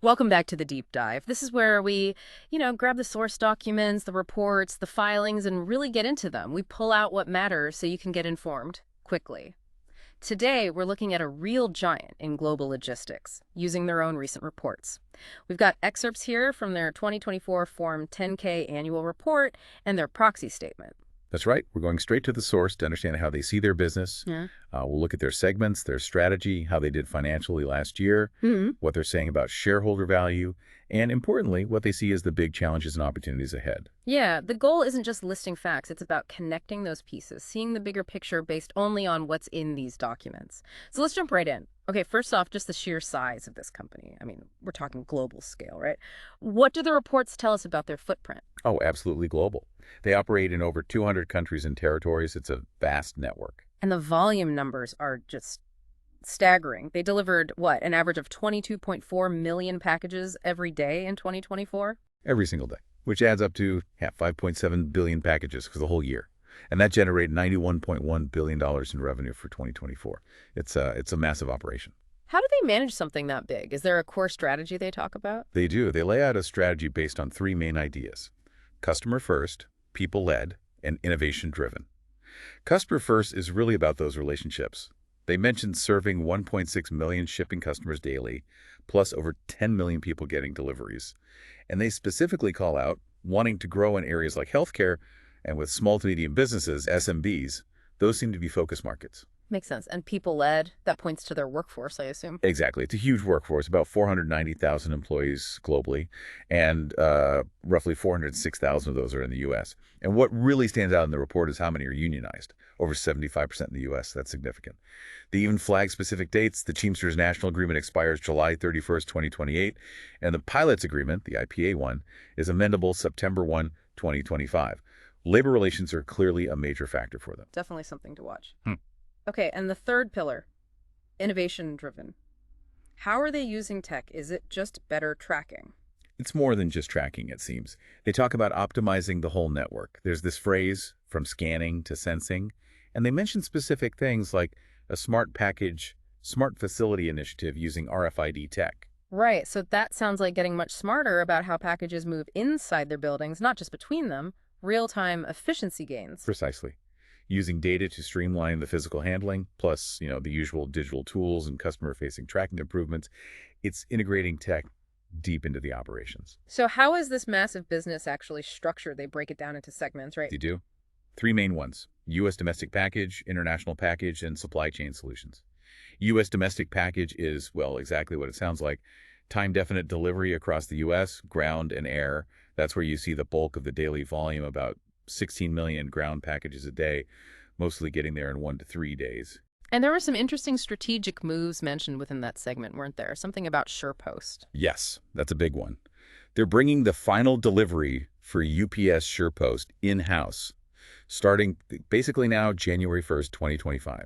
Welcome back to the deep dive. This is where we, grab the source documents, the reports, the filings, and really get into them. We pull out what matters so you can get informed quickly. Today, we're looking at a real giant in global logistics, using their own recent reports. We've got excerpts here from their 2024 Form 10-K annual report and their proxy statement. That's right. We're going straight to the source to understand how they see their business. Yeah. We'll look at their segments, their strategy, how they did financially last year, what they're saying about shareholder value, and importantly, what they see as the big challenges and opportunities ahead. Yeah, the goal isn't just listing facts, it's about connecting those pieces, seeing the bigger picture based only on what's in these documents. So let's jump right in. Okay, first off, just the sheer size of this company. I mean, we're talking global scale, right? What do the reports tell us about their footprint? Oh, absolutely global. They operate in over 200 countries and territories. It's a vast network. And the volume numbers are just staggering. They delivered, what, an average of 22.4 million packages every day in 2024? Every single day, which adds up to 5.7 billion packages for the whole year. And that generated $91.1 billion in revenue for 2024. It's a massive operation. How do they manage something that big? Is there a core strategy they talk about? They do. They lay out a strategy based on three main ideas: customer first, people-led, and innovation-driven. Customer first is really about those relationships. They mentioned serving 1.6 million shipping customers daily, plus over 10 million people getting deliveries. And they specifically call out wanting to grow in areas like healthcare and with small to medium businesses, SMBs. Those seem to be focus markets. Makes sense. And people-led, that points to their workforce, I assume. Exactly. It's a huge workforce, about 490,000 employees globally, and roughly 406,000 of those are in the U.S. And what really stands out in the report is how many are unionized, over 75% in the U.S. That's significant. They even flag specific dates. The Teamsters National Agreement expires July 31st, 2028, and the Pilots Agreement, the IPA one, is amendable September 1, 2025. Labor relations are clearly a major factor for them. Definitely something to watch. Okay, and the third pillar, innovation-driven. How are they using tech? Is it just better tracking? It's more than just tracking, it seems. They talk about optimizing the whole network. There's this phrase, from scanning to sensing, and they mention specific things like a smart package, smart facility initiative using RFID tech. Right, so that sounds like getting much smarter about how packages move inside their buildings, not just between them, real-time efficiency gains. Precisely. Using data to streamline the physical handling, plus, the usual digital tools and customer-facing tracking improvements. It's integrating tech deep into the operations. So how is this massive business actually structured? They break it down into segments, right? They do. Three main ones: U.S. domestic package, international package, and supply chain solutions. U.S. domestic package is, well, exactly what it sounds like. Time-definite delivery across the U.S., ground and air. That's where you see the bulk of the daily volume, about 16 million ground packages a day, mostly getting there in 1 to 3 days. And there were some interesting strategic moves mentioned within that segment, weren't there? Something about SurePost. Yes, that's a big one. They're bringing the final delivery for UPS SurePost in-house, starting basically now, January 1st, 2025,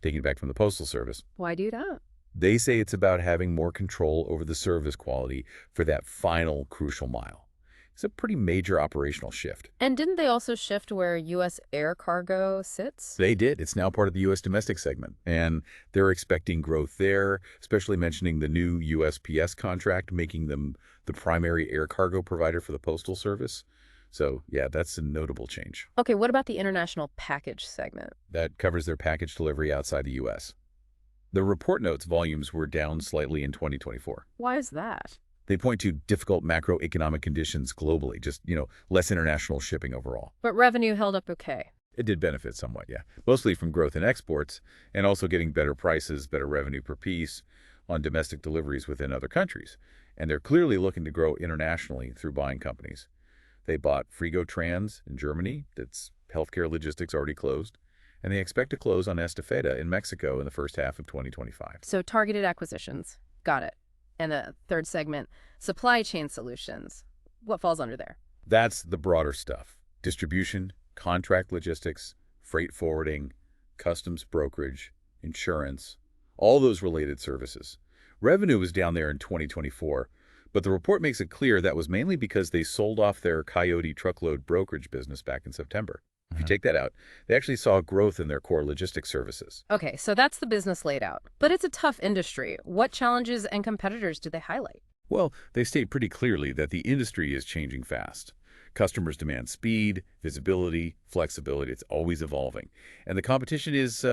taking it back from the Postal Service. Why do that? They say it's about having more control over the service quality for that final crucial mile. It's a pretty major operational shift. And didn't they also shift where U.S. air cargo sits? They did. It's now part of the U.S. domestic segment, and they're expecting growth there, especially mentioning the new USPS contract, making them the primary air cargo provider for the Postal Service. So, yeah, that's a notable change. Okay, what about the international package segment? That covers their package delivery outside the U.S. The report notes volumes were down slightly in 2024. Why is that? They point to difficult macroeconomic conditions globally, just, less international shipping overall. But revenue held up okay. It did benefit somewhat, yeah. Mostly from growth in exports and also getting better prices, better revenue per piece on domestic deliveries within other countries. And they're clearly looking to grow internationally through buying companies. They bought Frigo Trans in Germany. That's healthcare logistics already closed. And they expect to close on Estafeta in Mexico in the first half of 2025. So targeted acquisitions. Got it. And the third segment, supply chain solutions. What falls under there? That's the broader stuff: distribution, contract logistics, freight forwarding, customs brokerage, insurance, all those related services. Revenue was down there in 2024, but the report makes it clear that was mainly because they sold off their Coyote truckload brokerage business back in September. If you take that out, they actually saw growth in their core logistics services. Okay, so that's the business laid out. But it's a tough industry. What challenges and competitors do they highlight? Well, they state pretty clearly that the industry is changing fast. Customers demand speed, visibility, flexibility. It's always evolving. And the competition is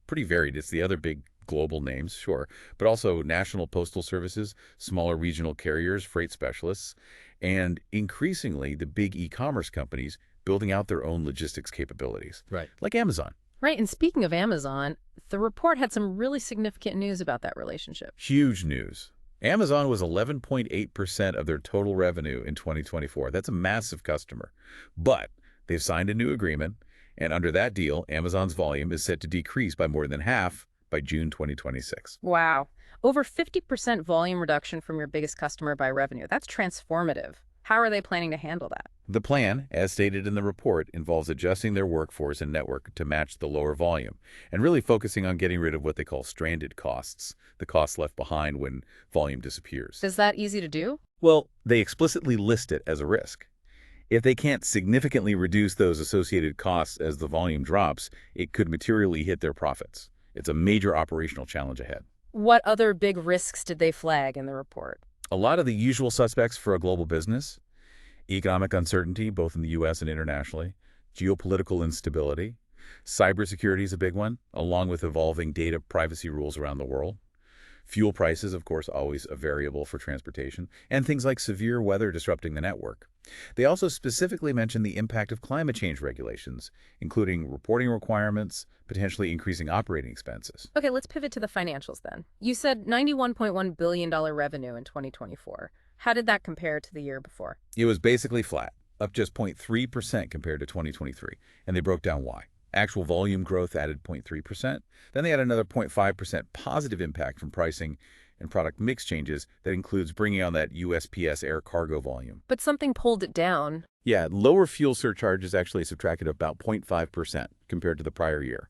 pretty varied. It's the other big global names, sure, but also national postal services, smaller regional carriers, freight specialists, and increasingly the big e-commerce companies building out their own logistics capabilities, Right. like Amazon. Right, and speaking of Amazon, the report had some really significant news about that relationship. Huge news. Amazon was 11.8% of their total revenue in 2024. That's a massive customer. But they've signed a new agreement, and under that deal, Amazon's volume is set to decrease by more than half by June 2026. Wow. Over 50% volume reduction from your biggest customer by revenue. That's transformative. How are they planning to handle that? The plan, as stated in the report, involves adjusting their workforce and network to match the lower volume, and really focusing on getting rid of what they call stranded costs, the costs left behind when volume disappears. Is that easy to do? Well, they explicitly list it as a risk. If they can't significantly reduce those associated costs as the volume drops, it could materially hit their profits. It's a major operational challenge ahead. What other big risks did they flag in the report? A lot of the usual suspects for a global business: economic uncertainty, both in the U.S. and internationally, geopolitical instability, cybersecurity is a big one, along with evolving data privacy rules around the world. Fuel prices, of course, always a variable for transportation, and things like severe weather disrupting the network. They also specifically mention the impact of climate change regulations, including reporting requirements, potentially increasing operating expenses. Okay, let's pivot to the financials then. You said $91.1 billion revenue in 2024. How did that compare to the year before? It was basically flat, up just 0.3% compared to 2023, and they broke down why. Actual volume growth added 0.3%. Then they had another 0.5% positive impact from pricing and product mix changes that includes bringing on that USPS air cargo volume. But something pulled it down. Yeah, lower fuel surcharges actually subtracted about 0.5% compared to the prior year.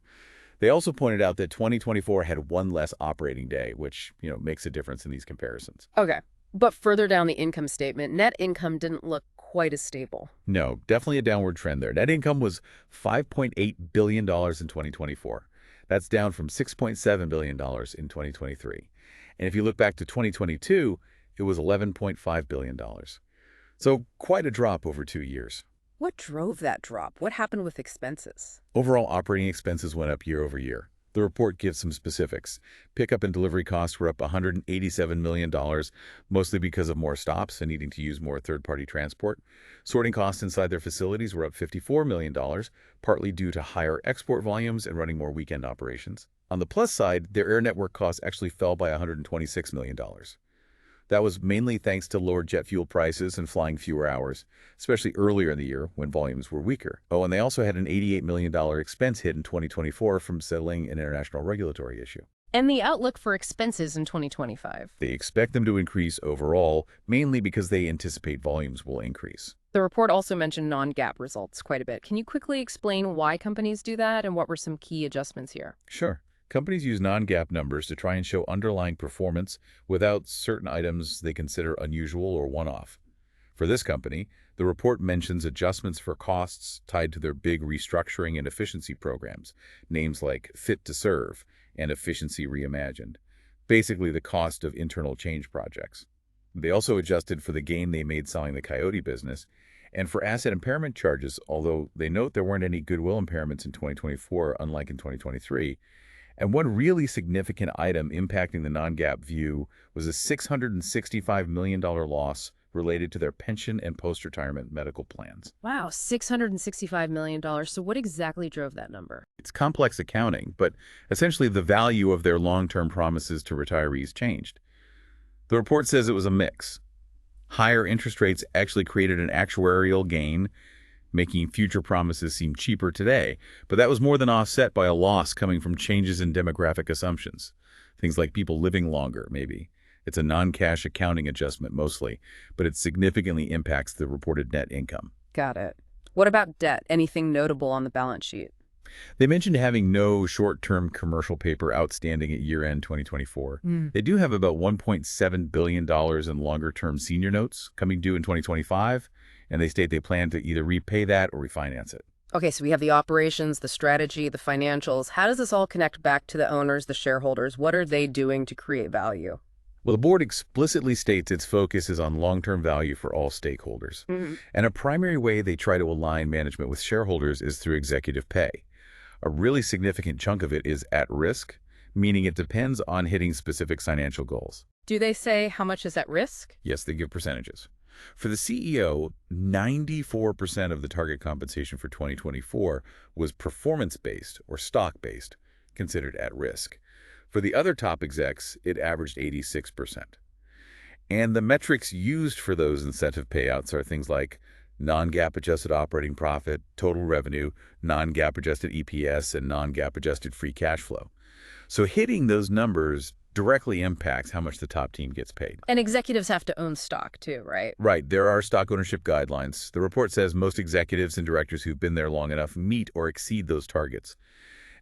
They also pointed out that 2024 had one less operating day, which, makes a difference in these comparisons. Okay. But further down the income statement, net income didn't look quite as stable. No, definitely a downward trend there. Net income was $5.8 billion in 2024. That's down from $6.7 billion in 2023. And if you look back to 2022, it was $11.5 billion. So quite a drop over 2 years. What drove that drop? What happened with expenses? Overall operating expenses went up year over year. The report gives some specifics. Pickup and delivery costs were up $187 million, mostly because of more stops and needing to use more third-party transport. Sorting costs inside their facilities were up $54 million, partly due to higher export volumes and running more weekend operations. On the plus side, their air network costs actually fell by $126 million. That was mainly thanks to lower jet fuel prices and flying fewer hours, especially earlier in the year when volumes were weaker. Oh, and they also had an $88 million expense hit in 2024 from settling an international regulatory issue. And the outlook for expenses in 2025? They expect them to increase overall, mainly because they anticipate volumes will increase. The report also mentioned non-GAAP results quite a bit. Can you quickly explain why companies do that and what were some key adjustments here? Sure. Companies use non-GAAP numbers to try and show underlying performance without certain items they consider unusual or one-off. For this company, the report mentions adjustments for costs tied to their big restructuring and efficiency programs, names like Fit to Serve and Efficiency Reimagined, basically the cost of internal change projects. They also adjusted for the gain they made selling the Coyote business and for asset impairment charges, although they note there weren't any goodwill impairments in 2024, unlike in 2023. And one really significant item impacting the non-GAAP view was a $665 million loss related to their pension and post-retirement medical plans. Wow, $665 million. So what exactly drove that number? It's complex accounting, but essentially the value of their long-term promises to retirees changed. The report says it was a mix. Higher interest rates actually created an actuarial gain, making future promises seem cheaper today, but that was more than offset by a loss coming from changes in demographic assumptions. Things like people living longer, maybe. It's a non-cash accounting adjustment mostly, but it significantly impacts the reported net income. Got it. What about debt? Anything notable on the balance sheet? They mentioned having no short-term commercial paper outstanding at year-end 2024. They do have about $1.7 billion in longer-term senior notes coming due in 2025, and they state they plan to either repay that or refinance it. Okay, so we have the operations, the strategy, the financials. How does this all connect back to the owners, the shareholders? What are they doing to create value? Well, the board explicitly states its focus is on long-term value for all stakeholders. Hmm. And a primary way they try to align management with shareholders is through executive pay. A really significant chunk of it is at risk, meaning it depends on hitting specific financial goals. Do they say how much is at risk? Yes, they give percentages. For the CEO, 94% of the target compensation for 2024 was performance-based or stock-based, considered at risk. For the other top execs, it averaged 86%. And the metrics used for those incentive payouts are things like non-GAAP adjusted operating profit, total revenue, non-GAAP adjusted EPS, and non-GAAP adjusted free cash flow. So hitting those numbers directly impacts how much the top team gets paid. And executives have to own stock too, right? Right, there are stock ownership guidelines. The report says most executives and directors who've been there long enough meet or exceed those targets.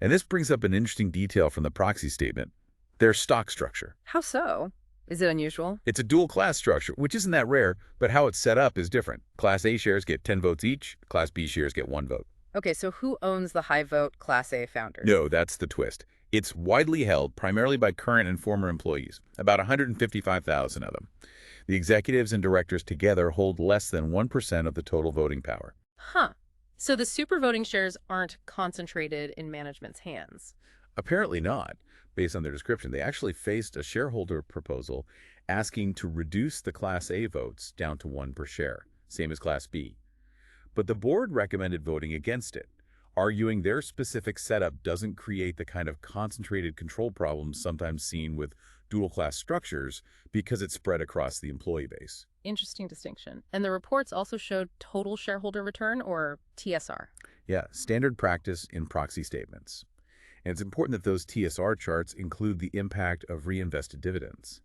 And this brings up an interesting detail from the proxy statement, their stock structure. How so? Is it unusual? It's a dual-class structure, which isn't that rare, but how it's set up is different. Class A shares get 10 votes each, Class B shares get 1 vote. Okay, so who owns the high vote Class A founders? No, that's the twist. It's widely held primarily by current and former employees, about 155,000 of them. The executives and directors together hold less than 1% of the total voting power. Huh. So the super voting shares aren't concentrated in management's hands. Apparently not. Based on their description, they actually faced a shareholder proposal asking to reduce the Class A votes down to 1 per share, same as Class B. But the board recommended voting against it, arguing their specific setup doesn't create the kind of concentrated control problems sometimes seen with dual-class structures because it's spread across the employee base. Interesting distinction. And the reports also showed total shareholder return, or TSR. Yeah, standard practice in proxy statements. And it's important that those TSR charts include the impact of reinvested dividends.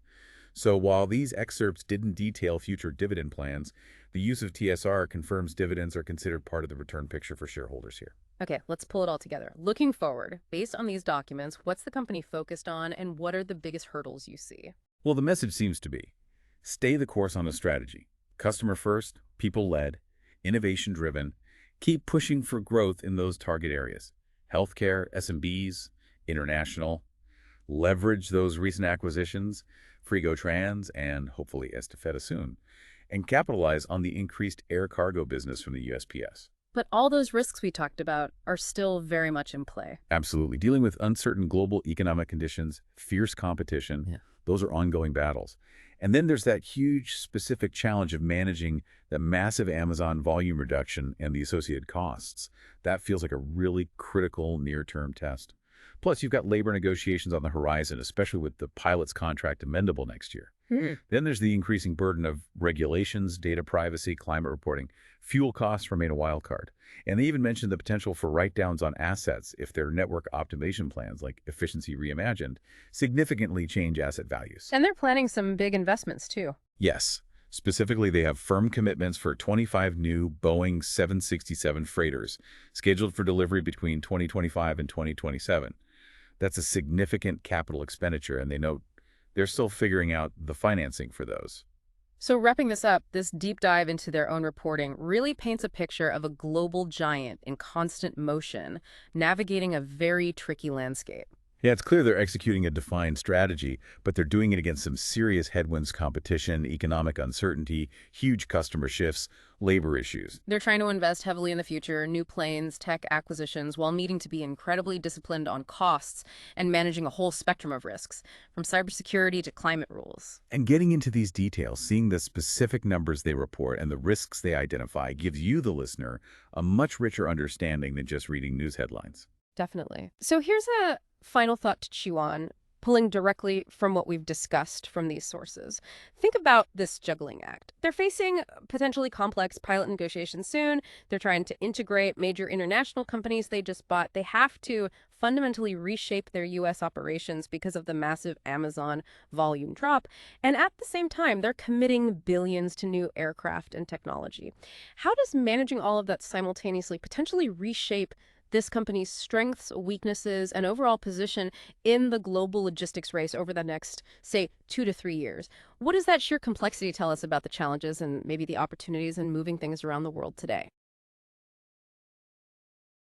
So while these excerpts didn't detail future dividend plans, the use of TSR confirms dividends are considered part of the return picture for shareholders here. Okay, let's pull it all together. Looking forward, based on these documents, what's the company focused on and what are the biggest hurdles you see? Well, the message seems to be, stay the course on a strategy. Customer first, people-led, innovation-driven. Keep pushing for growth in those target areas. Healthcare, SMBs, international. Leverage those recent acquisitions, Frigo Trans and hopefully Estafeta soon, and capitalize on the increased air cargo business from the USPS. But all those risks we talked about are still very much in play. Absolutely. Dealing with uncertain global economic conditions, fierce competition, those are ongoing battles. And then there's that huge specific challenge of managing the massive Amazon volume reduction and the associated costs. That feels like a really critical near-term test. Plus, you've got labor negotiations on the horizon, especially with the pilot's contract amendable next year. Then there's the increasing burden of regulations, data privacy, climate reporting. Fuel costs remain a wild card. And they even mentioned the potential for write-downs on assets if their network optimization plans, like Efficiency Reimagined, significantly change asset values. And they're planning some big investments, too. Yes. Specifically, they have firm commitments for 25 new Boeing 767 freighters scheduled for delivery between 2025 and 2027. That's a significant capital expenditure, and they note they're still figuring out the financing for those. So wrapping this up, this deep dive into their own reporting really paints a picture of a global giant in constant motion, navigating a very tricky landscape. Yeah, it's clear they're executing a defined strategy, but they're doing it against some serious headwinds: competition, economic uncertainty, huge customer shifts, labor issues. They're trying to invest heavily in the future, new planes, tech acquisitions, while needing to be incredibly disciplined on costs and managing a whole spectrum of risks, from cybersecurity to climate rules. And getting into these details, seeing the specific numbers they report and the risks they identify gives you, the listener, a much richer understanding than just reading news headlines. Definitely. So here's a final thought to chew on, pulling directly from what we've discussed from these sources. Think about this juggling act. They're facing potentially complex pilot negotiations soon. They're trying to integrate major international companies they just bought. They have to fundamentally reshape their U.S. operations because of the massive Amazon volume drop. And at the same time, they're committing billions to new aircraft and technology. How does managing all of that simultaneously potentially reshape this company's strengths, weaknesses, and overall position in the global logistics race over the next, say, 2 to 3 years? What does that sheer complexity tell us about the challenges and maybe the opportunities in moving things around the world today?